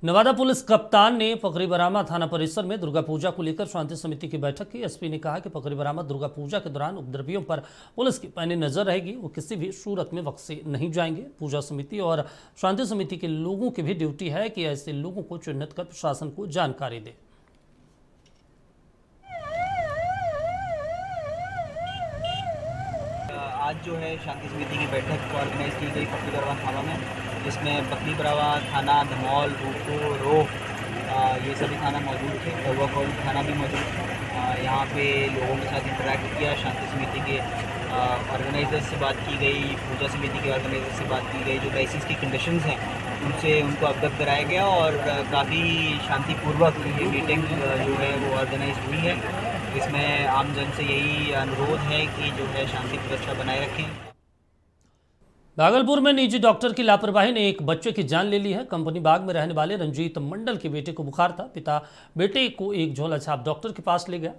Nawada police कप्तान ने पकड़ी बरामद थाना परिसर में दुर्गा पूजा को लेकर शांति समिति की बैठक की। एसपी ने कहा कि पकड़ी बरामद दुर्गा पूजा के दौरान उपद्रवियों पर पुलिस की पैनी नजर रहेगी, वो किसी भी सूरत में बख्शे नहीं जाएंगे। पूजा समिति और शांति समिति के लोगों की भी ड्यूटी है कि ऐसे लोगों को चिन्हित कर प्रशासन को जानकारी दे। आज जो है शांति समिति की बैठक ऑर्गेनाइज की गई बकरी बरावा थाना में, जिसमें बकरी बरावा थाना, धमौल, रूपो, रोह ये सभी थाना मौजूद थे। कौवा थाना भी मौजूद था। यहाँ पे लोगों के साथ इंटरेक्ट किया। शांति समिति के ऑर्गेनाइजर्स से बात की गई, पूजा समिति के ऑर्गेनाइजर से बात की गई। जो लाइसेंस की कंडीशंस हैं उनसे उनको अवगत कराया गया और काफ़ी शांतिपूर्वक ये मीटिंग जो है वो ऑर्गेनाइज हुई है। इसमें आम जन से यही अनुरोध है कि जो है शांति व्यवस्था बनाए रखें। भागलपुर में निजी डॉक्टर की लापरवाही ने एक बच्चे की जान ले ली है। कंपनी बाग में रहने वाले रंजीत मंडल के बेटे को बुखार था। पिता बेटे को एक झोला छाप डॉक्टर के पास ले गया।